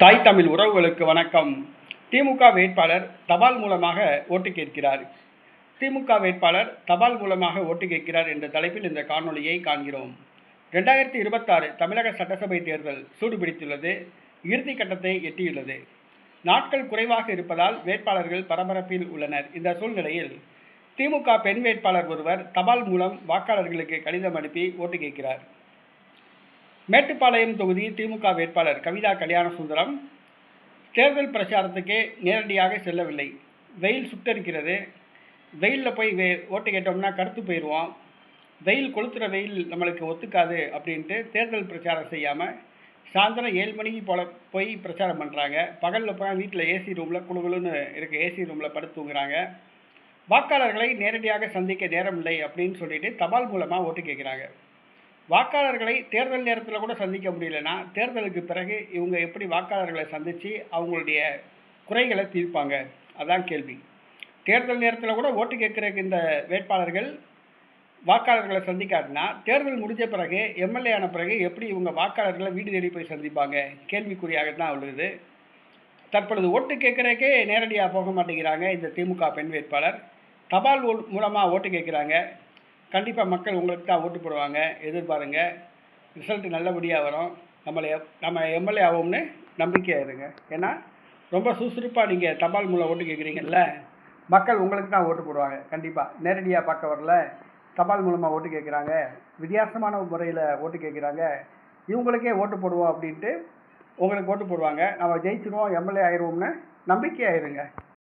தாய் தமிழ் உறவுகளுக்கு வணக்கம். திமுக வேட்பாளர் தபால் மூலமாக ஓட்டு கேட்கிறார். திமுக வேட்பாளர் தபால் மூலமாக ஓட்டு கேட்கிறார் என்ற தலைப்பில் இந்த காணொளியை காண்கிறோம். 2026 தமிழக சட்டசபை தேர்தல் சூடுபிடித்துள்ளது. இறுதி கட்டத்தை எட்டியுள்ளது. நாட்கள் குறைவாக இருப்பதால் வேட்பாளர்கள் பரபரப்பில் உள்ளனர். இந்த சூழ்நிலையில் திமுக பெண் வேட்பாளர் ஒருவர் தபால் மூலம் வாக்காளர்களுக்கு கடிதம் அனுப்பி ஓட்டு கேட்கிறார். மேட்டுப்பாளையம் தொகுதி திமுக வேட்பாளர் கவிதா கல்யாணசுந்தரம் தேர்தல் பிரச்சாரத்துக்கே நேரடியாக செல்லவில்லை. வெயில் சுட்டரிக்கிறது. வெயிலில் போய் ஓட்டு கேட்டோம்னா கருத்து போயிடுவோம். வெயில் கொளுத்துற வெயில் நம்மளுக்கு ஒத்துக்காது அப்படின்ட்டு தேர்தல் பிரச்சாரம் செய்யாமல் சாயந்தரம் 7 மணிக்கு போல போய் பிரச்சாரம் பண்ணுறாங்க. பகலில் போய் வீட்டில் ஏசி ரூமில் குழுகுலுன்னு இருக்க ஏசி ரூமில் படுத்து தூங்குறாங்க. வாக்காளர்களை நேரடியாக சந்திக்க நேரம் இல்லை அப்படின்னு சொல்லிட்டு தபால் மூலமாக ஓட்டு கேட்குறாங்க. வாக்காளர்களை தேர்தல் நேரத்தில் கூட சந்திக்க முடியலன்னா தேர்தலுக்கு பிறகு இவங்க எப்படி வாக்காளர்களை சந்தித்து அவங்களுடைய குறைகளை தீர்ப்பாங்க? அதான் கேள்வி. தேர்தல் நேரத்தில் கூட ஓட்டு கேட்குறதுக்கு இந்த வேட்பாளர்கள் வாக்காளர்களை சந்திக்காட்டினா தேர்தல் முடிஞ்ச பிறகு எம்எல்ஏ ஆன பிறகு எப்படி இவங்க வாக்காளர்களை வீடு தேடி போய் சந்திப்பாங்க? கேள்விக்குறியாக தான் உள்ளது. தற்பொழுது ஓட்டு கேட்குறதுக்கே நேரடியாக போக மாட்டேங்கிறாங்க இந்த திமுக பெண் வேட்பாளர். தபால் மூலமாக ஓட்டு கேட்குறாங்க. கண்டிப்பாக மக்கள் உங்களுக்கு தான் ஓட்டு போடுவாங்க. எதிர்பாருங்க. ரிசல்ட்டு நல்லபடியாக வரும். நம்ம எம்எல்ஏ ஆகும்னு நம்பிக்கையாக இருங்க. ஏன்னா ரொம்ப சுறுசுறுப்பாக நீங்கள் தபால் மூலம் ஓட்டு கேட்குறீங்கல்ல, மக்கள் உங்களுக்கு தான் ஓட்டு போடுவாங்க. கண்டிப்பாக நேரடியாக பார்க்க வரல, தபால் மூலமாக ஓட்டு கேட்குறாங்க. வித்தியாசமான முறையில் ஓட்டு கேட்குறாங்க. இவங்களுக்கே ஓட்டு போடுவோம் அப்படின்ட்டு உங்களுக்கு ஓட்டு போடுவாங்க. நம்ம ஜெயிச்சிருவோம், எம்எல்ஏ ஆயிடுவோம்னு நம்பிக்கையாக இருங்க.